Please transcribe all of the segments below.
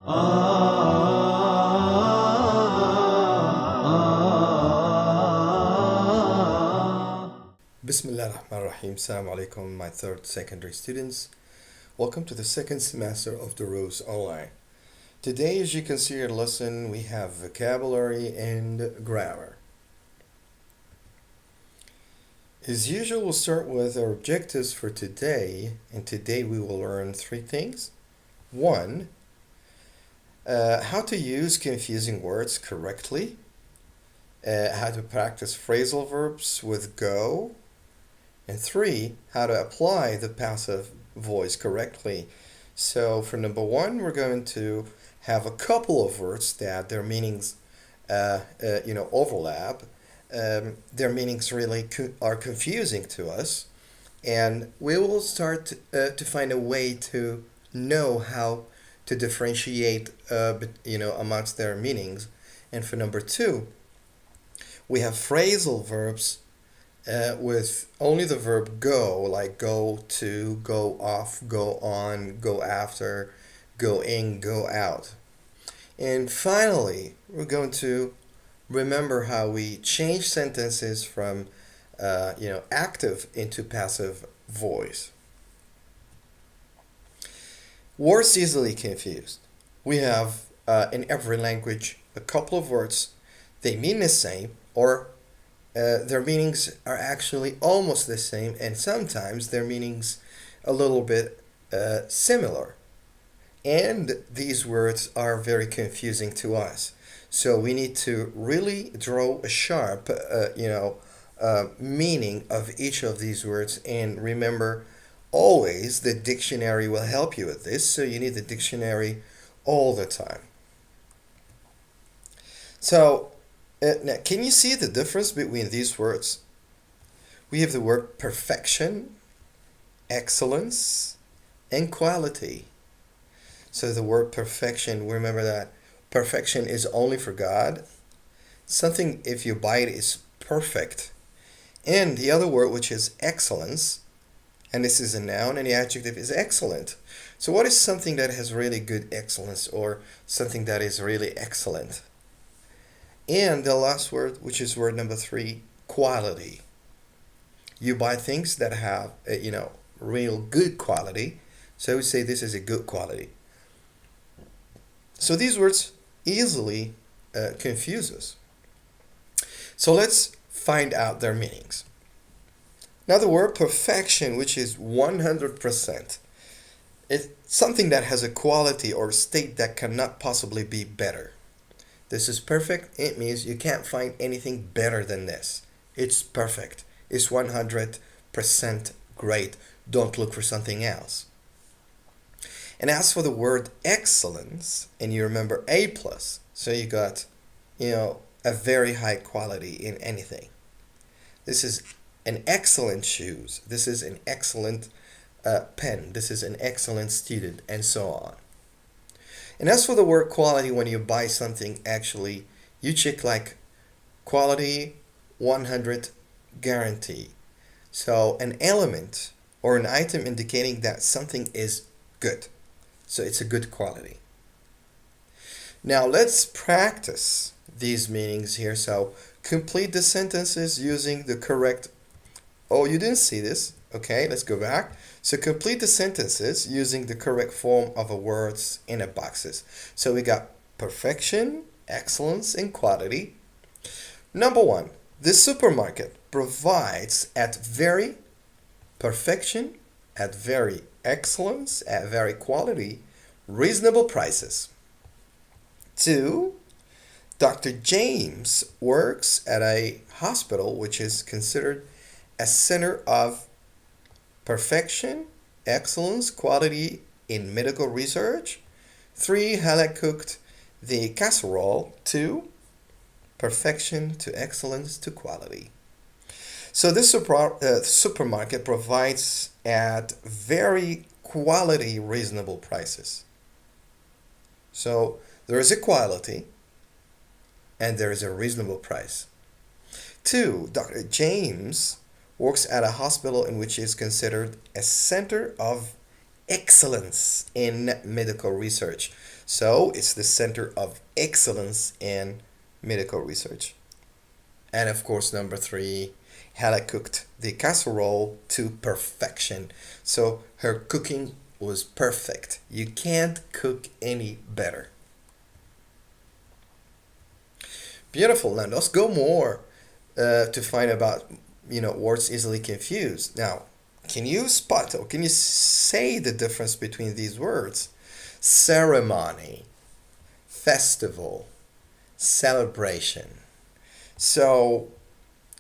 Bismillah ar-Rahman ar-Rahim. Assalamu alaikum, my third secondary students. Welcome to the second semester of Dروس online. Today, as you can see your lesson, we have vocabulary and grammar. As usual, we'll start with our objectives for today, and today we will learn three things. One, how to use confusing words correctly, how to practice phrasal verbs with go, and three, how to apply the passive voice correctly. So for number one, we're going to have a couple of words that their meanings overlap. Their meanings really are confusing to us, and we will start to find a way to know how to differentiate amongst their meanings. And for number two, we have phrasal verbs with only the verb go, like go to, go off, go on, go after, go in, go out. And finally, we're going to remember how we change sentences from active into passive voice. Words easily confused. We have in every language a couple of words. They mean the same, or their meanings are actually almost the same, and sometimes their meanings a little bit similar. And these words are very confusing to us. So we need to really draw a sharp, meaning of each of these words, and remember always the dictionary will help you with this. So you need the dictionary all the time. So now, can you see the difference between these words? We have the word perfection, excellence, and quality. So the word perfection, remember that perfection is only for God. Something, if you buy it, is perfect. And the other word, which is excellence, and this is a noun, and the adjective is excellent. So what is something that has really good excellence, or something that is really excellent? And the last word, which is word number three, quality. You buy things that have, real good quality. So we say this is a good quality. So these words easily confuse us. So let's find out their meanings. Now the word perfection, which is 100%, it's something that has a quality or state that cannot possibly be better. This is perfect. It means you can't find anything better than this. It's perfect. It's 100% great. Don't look for something else. And as for the word excellence, and you remember A plus, so you got, a very high quality in anything. This is an excellent shoes. This is an excellent pen. This is an excellent student, and so on. And as for the word quality, when you buy something, actually, you check like quality 100 guarantee. So an element or an item indicating that something is good. So it's a good quality. Now let's practice these meanings here. So complete the sentences using the correct... Oh, you didn't see this. Okay, let's go back. So complete the sentences using the correct form of the words in the boxes. So we got perfection, excellence, and quality. Number one, the supermarket provides at very perfection, at very excellence, at very quality, reasonable prices. Two, Dr. James works at a hospital which is considered a center of perfection, excellence, quality in medical research. Three, Hala cooked the casserole. Two, perfection to excellence to quality. So this supermarket provides at very quality, reasonable prices. So there is a quality and there is a reasonable price. Two, Dr. James works at a hospital in which is considered a center of excellence in medical research. So it's the center of excellence in medical research. And of course, number 3, Hella cooked the casserole to perfection. So her cooking was perfect. You can't cook any better. Beautiful. Now let's go more to find about words easily confused. Now, can you spot or can you say the difference between these words? Ceremony, festival, celebration. So,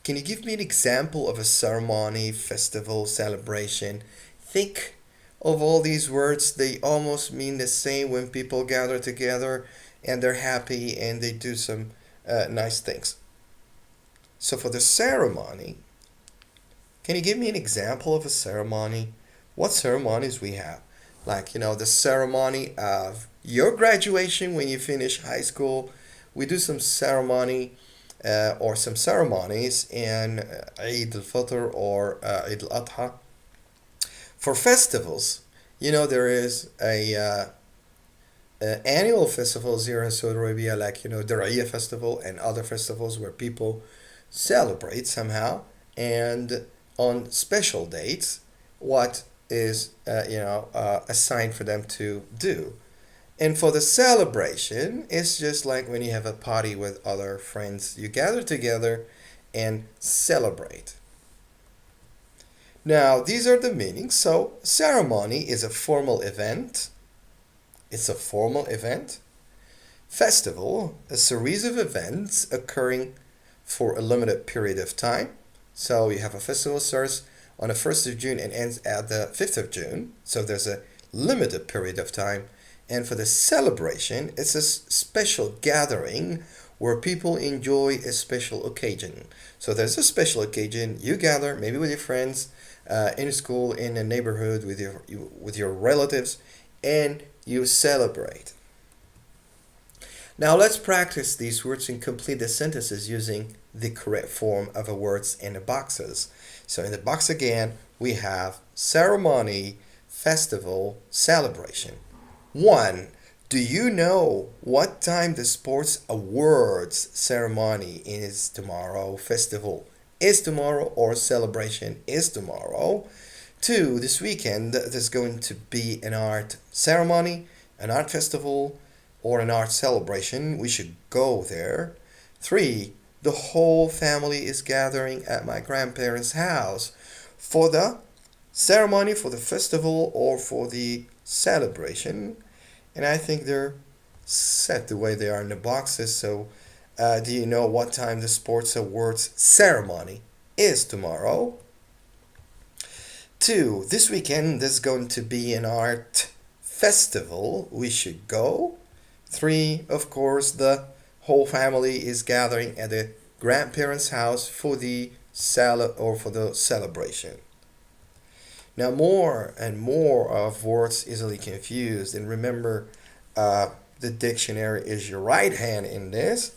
can you give me an example of a ceremony, festival, celebration? Think of all these words. They almost mean the same when people gather together and they're happy and they do some nice things. So for the ceremony, can you give me an example of a ceremony? What ceremonies we have? Like, the ceremony of your graduation when you finish high school. We do some ceremony or some ceremonies in Eid al-Fitr or Eid al-Adha. For festivals, there is a annual festivals here in Saudi Arabia, like Daraya festival and other festivals where people celebrate somehow, and on special dates, what is assigned for them to do. And for the celebration, it's just like when you have a party with other friends, you gather together and celebrate. Now, these are the meanings. So, ceremony is a formal event. It's a formal event. Festival, a series of events occurring for a limited period of time. So, you have a festival starts on the 1st of June and ends at the 5th of June. So, there's a limited period of time. And for the celebration, it's a special gathering where people enjoy a special occasion. So there's a special occasion, you gather maybe with your friends, in school, in a neighborhood, with your relatives, and you celebrate. Now let's practice these words and complete the sentences using the correct form of the words in the boxes. So in the box again, we have ceremony, festival, celebration. 1. Do you know what time the sports awards ceremony is tomorrow? Festival is tomorrow or celebration is tomorrow. 2. This weekend there's going to be an art ceremony, an art festival, or an art celebration. We should go there. 3. The whole family is gathering at my grandparents' house for the ceremony, for the festival, or for the celebration. And I think they're set the way they are in the boxes. So do you know what time the sports awards ceremony is tomorrow? 2. This weekend there's going to be an art festival. We should go. 3. Of course, the whole family is gathering at the grandparents' house for the celebration. Now, more and more of words easily confused, and remember, the dictionary is your right hand in this.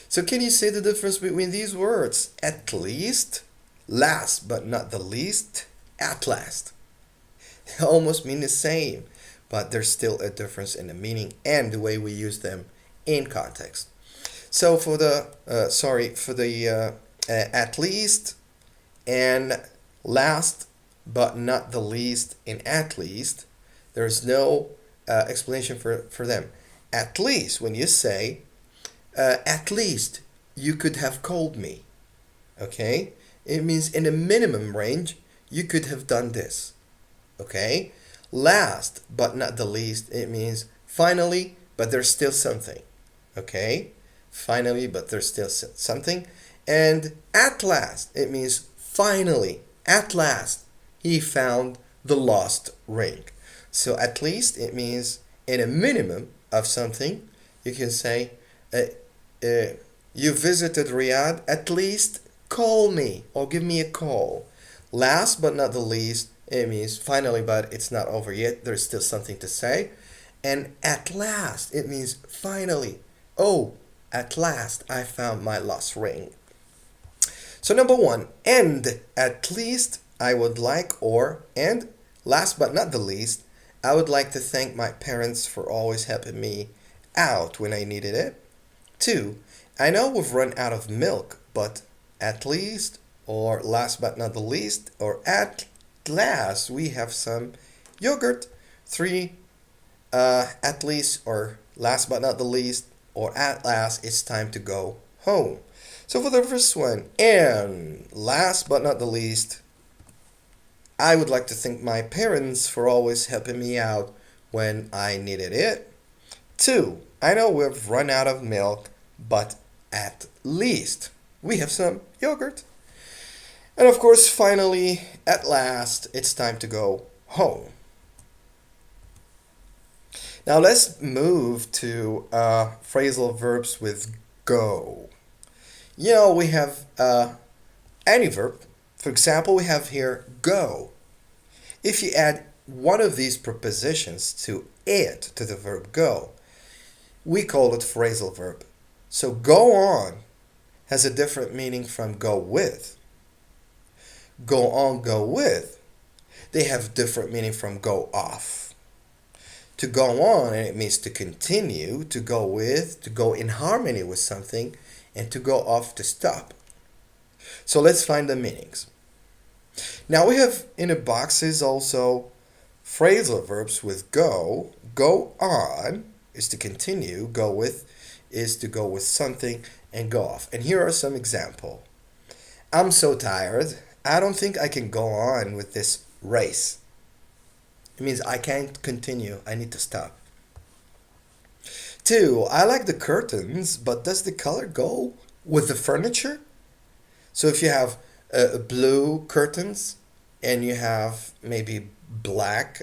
So, can you say the difference between these words? At least, last but not the least, at last. They almost mean the same, but there's still a difference in the meaning and the way we use them in context. So, for the at least and last but not the least in at least, there's no explanation for them. At least, when you say, at least you could have called me, okay? It means in a minimum range, you could have done this, okay? Last but not the least, it means finally, but there's still something, okay? Finally, but there's still something. And at last, it means finally, at last, he found the lost ring. So at least it means in a minimum of something. You can say, you visited Riyadh, at least call me or give me a call. Last but not the least, it means finally, but it's not over yet. There's still something to say. And at last, it means finally. Oh, at last I found my lost ring. So number 1, and at least I would like, or and last but not the least, I would like to thank my parents for always helping me out when I needed it. 2. I know we've run out of milk, but at least, or last but not the least, or at last, we have some yogurt. 3. At least, or last but not the least, or at last, it's time to go home. So for the first one, and last but not the least, I would like to thank my parents for always helping me out when I needed it. 2. I know we've run out of milk, but at least we have some yogurt. And of course, finally, at last, it's time to go home. Now let's move to phrasal verbs with go. We have any verb. For example, we have here go. If you add one of these prepositions to it, to the verb go, we call it phrasal verb. So go on has a different meaning from go with. Go on, go with, they have different meaning from go off. To go on, and it means to continue, to go with, to go in harmony with something, and to go off, to stop. So let's find the meanings. Now we have in the boxes also phrasal verbs with go. Go on is to continue, go with is to go with something, and go off. And here are some examples. I'm so tired, I don't think I can go on with this race. It means I can't continue, I need to stop. 2, I like the curtains, but does the color go with the furniture? So if you have blue curtains and you have maybe black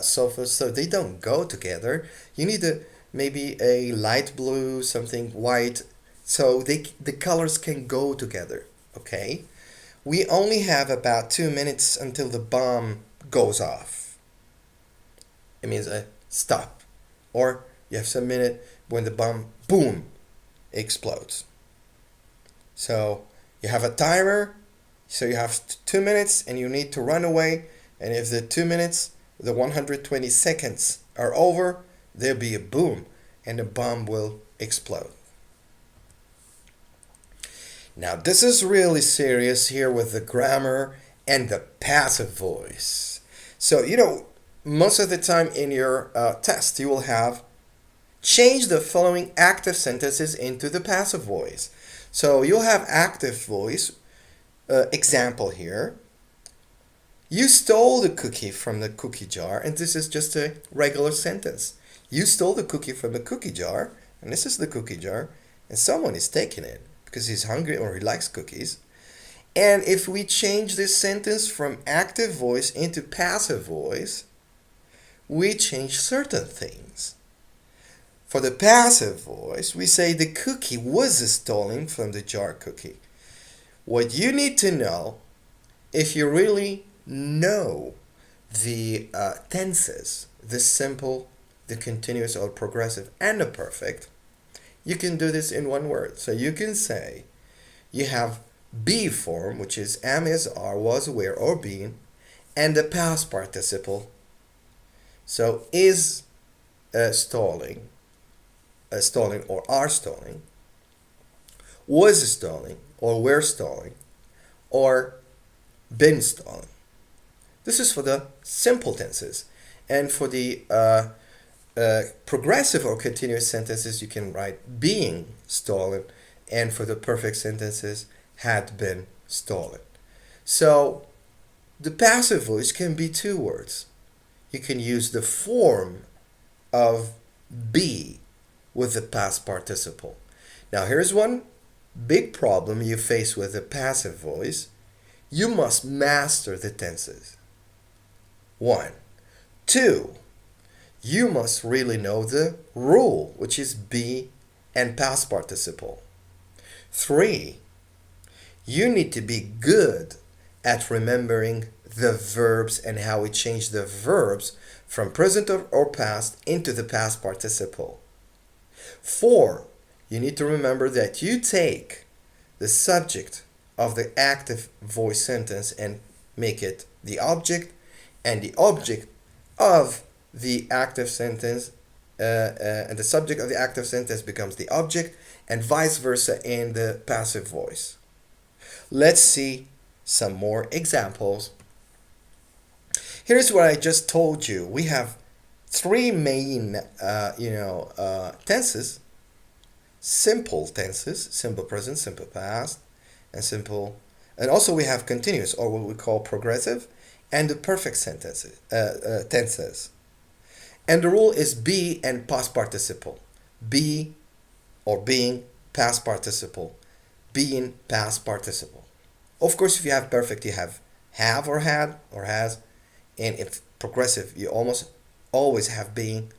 sofas, so they don't go together. You need maybe a light blue, something white, so the colors can go together, okay? We only have about 2 minutes until the bomb goes off. It means a stop. Or you have some minute when the bomb, boom, explodes. So you have a timer, so you have 2 minutes and you need to run away. And if the 2 minutes, the 120 seconds are over, there'll be a boom and the bomb will explode. Now this is really serious here with the grammar and the passive voice. So, most of the time in your test, you will have change the following active sentences into the passive voice. So you'll have active voice, example here. You stole the cookie from the cookie jar, and this is just a regular sentence. You stole the cookie from the cookie jar, and this is the cookie jar, and someone is taking it because he's hungry or he likes cookies. And if we change this sentence from active voice into passive voice, we change certain things. For the passive voice, we say the cookie was stolen from the jar cookie. What you need to know, if you really know the tenses, the simple, the continuous or progressive, and the perfect, you can do this in one word. So you can say you have be form, which is am, is, are, was, were, or been, and the past participle. So is stalling or are stalling, was stalling or were stalling, or been stalling. This is for the simple tenses. And for the progressive or continuous sentences, you can write being stolen, and for the perfect sentences, had been stolen. So the passive voice can be 2 words. You can use the form of be with the past participle. Now here's one big problem you face with the passive voice. You must master the tenses. 1. 2. You must really know the rule, which is be and past participle. 3. You need to be good at remembering the verbs and how we change the verbs from present or past into the past participle. 4. You need to remember that you take the subject of the active voice sentence and make it the object, and the object of the active sentence, and the subject of the active sentence becomes the object, and vice versa in the passive voice. Let's see some more examples. Here's what I just told you. We have three main, tenses. Simple tenses: simple present, simple past, and simple. And also we have continuous, or what we call progressive, and the perfect sentences, tenses. And the rule is be and past participle. Be or being, past participle. Being, past participle. Of course, if you have perfect, you have or had or has. And if progressive, you almost always have being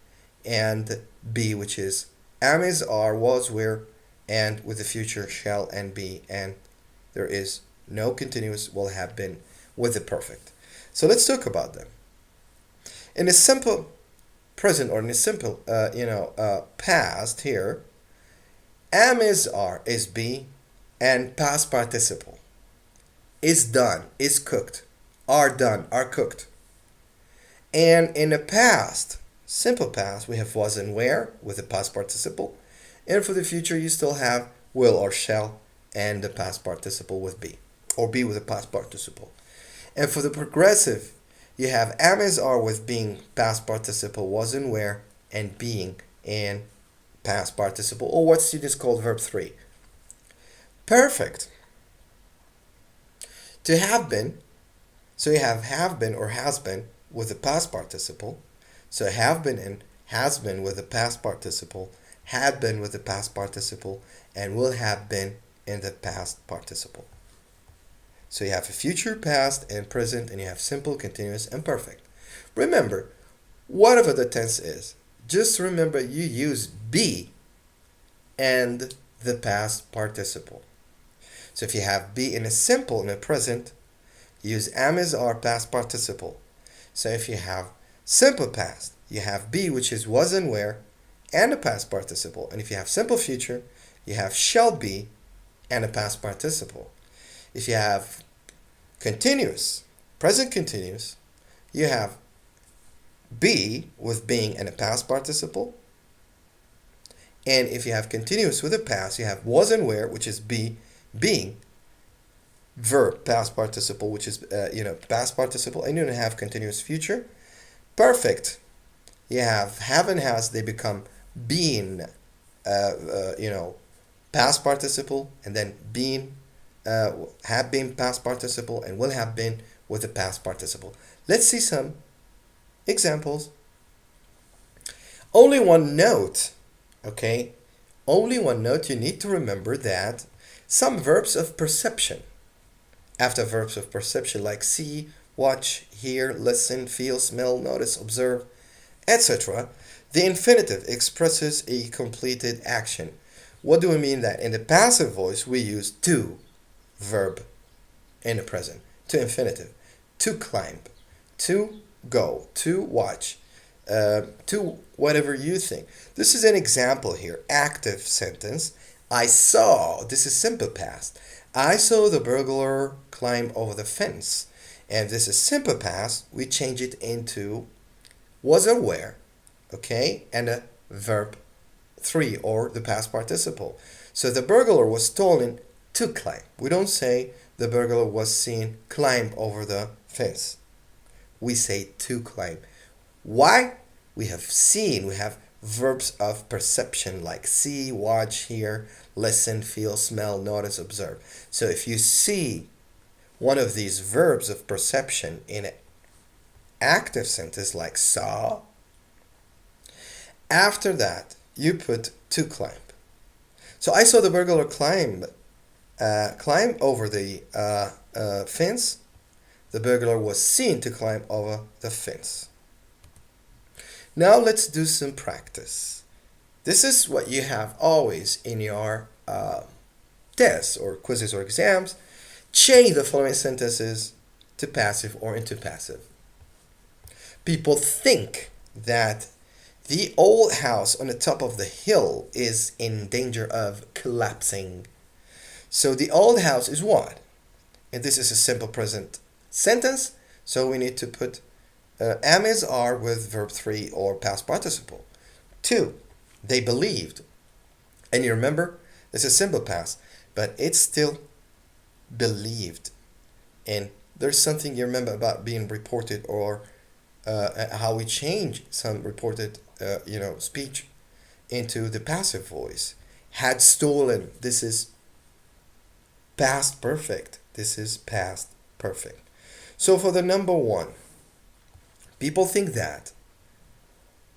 and be, which is am, is, are, was, were, and with the future shall and be, and there is no continuous will have been with the perfect. So let's talk about them. In a simple present, or in a simple past here, am, is, are is be, and past participle. Is done, is cooked, are done, are cooked. And in the past, simple past, we have was and were with the past participle. And for the future, you still have will or shall and the past participle with be, or be with the past participle. And for the progressive, you have am, is, are with being, past participle, was and were, and being and past participle, or what students call verb 3. Perfect. To have been, so you have been or has been with the past participle. So have been and has been with the past participle, had been with the past participle, and will have been in the past participle. So you have a future, past, and present, and you have simple, continuous, and perfect. Remember, whatever the tense is, just remember you use be and the past participle. So if you have be in a simple, in a present, use am, is, are, past participle. So if you have simple past, you have be, which is was and were, and a past participle. And if you have simple future, you have shall be and a past participle. If you have continuous, present continuous, you have be with being and a past participle. And if you have continuous with a past, you have was and were, which is be, being, verb, past participle, which is, past participle, and you don't have continuous future. Perfect. You have and has, they become being, past participle, and then being, have been past participle, and will have been with the past participle. Let's see some examples. Only one note, okay? Only one note. You need to remember that some verbs of perception, after verbs of perception like see, watch, hear, listen, feel, smell, notice, observe, etc., the infinitive expresses a completed action. What do we mean that? In the passive voice, we use to verb in the present, to infinitive, to climb, to go, to watch, to whatever you think. This is an example here. Active sentence. I saw. This is simple past. I saw the burglar climb over the fence. And this is simple past. We change it into was aware, okay, and a verb 3, or the past participle. So the burglar was stolen to climb. We don't say the burglar was seen climb over the fence. We say to climb. Why? We have seen, we have verbs of perception like see, watch, hear, listen, feel, smell, notice, observe. So if you see one of these verbs of perception in an active sentence like saw, after that you put to climb. So I saw the burglar climb over the fence. The burglar was seen to climb over the fence. Now let's do some practice. This is what you have always in your tests or quizzes or exams. Change the following sentences to passive or into passive. People think that the old house on the top of the hill is in danger of collapsing. So the old house is what? And this is a simple present sentence, so we need to put am is are with verb 3 or past participle. 2, they believed. And you remember, this is simple past, but it's still believed. And there's something you remember about being reported, or how we change some reported speech into the passive voice. Had stolen. This is past perfect. This is past perfect. So for the number 1, people think that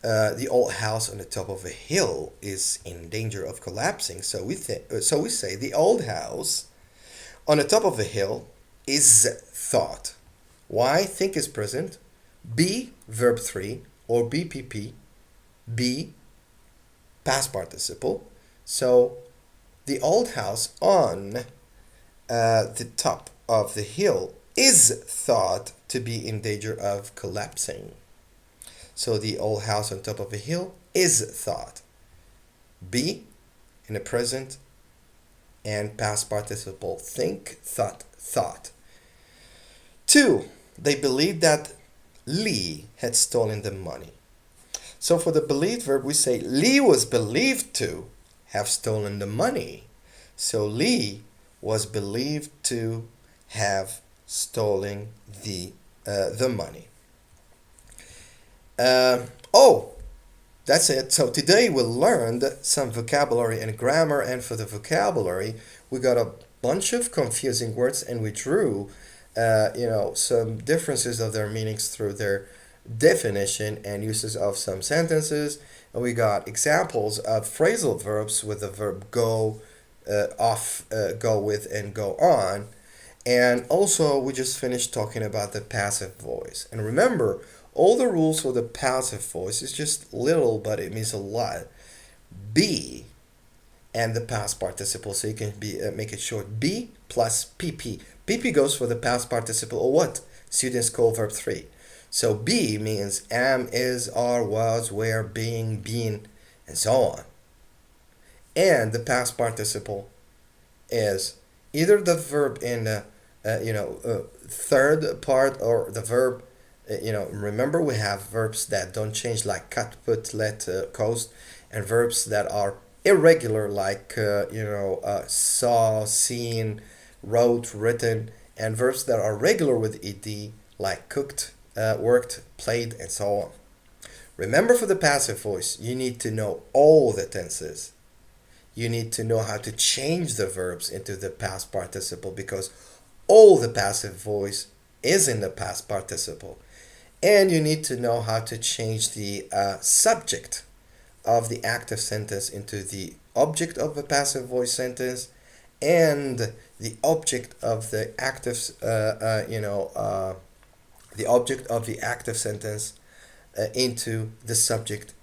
the old house on the top of a hill is in danger of collapsing. So we say the old house on the top of a hill is thought. Why? Think is present. Be verb 3 or BPP. Be past participle. So the old house on the top of the hill is thought to be in danger of collapsing. So the old house on top of a hill is thought. Be in the present and past participle. Think, thought. 2, they believed that Lee had stolen the money. So for the believed verb, we say Lee was believed to have stolen the money. So Lee was believed to have stolen the money. That's it. So today we learned some vocabulary and grammar, and for the vocabulary, we got a bunch of confusing words, and we drew, some differences of their meanings through their definition and uses of some sentences. And we got examples of phrasal verbs with the verb go, off, go with, and go on. And also, we just finished talking about the passive voice. And remember, all the rules for the passive voice is just little, but it means a lot. Be and the past participle, so you can make it short. Be plus PP. PP goes for the past participle, or what students call verb 3. So be means am, is, are, was, were, being, been, and so on. And the past participle is either the verb in the third part, or the verb. Remember, we have verbs that don't change, like cut, put, let, coast, and verbs that are irregular, like saw, seen, wrote, written, and verbs that are regular with ed, like cooked, worked, played, and so on. Remember, for the passive voice, you need to know all the tenses. You need to know how to change the verbs into the past participle, because all the passive voice is in the past participle. And you need to know how to change the subject of the active sentence into the object of the passive voice sentence, and the object of the active, the object of the active sentence into the subject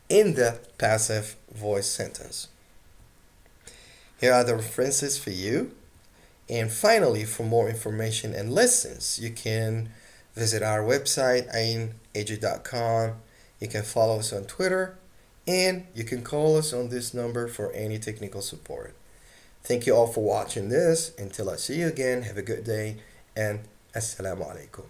in the passive voice sentence. Here are the references for you. And finally, for more information and lessons, you can visit our website, ainedu.com. You can follow us on Twitter, and you can call us on this number for any technical support. Thank you all for watching this. Until I see you again, have a good day, and assalamu alaikum.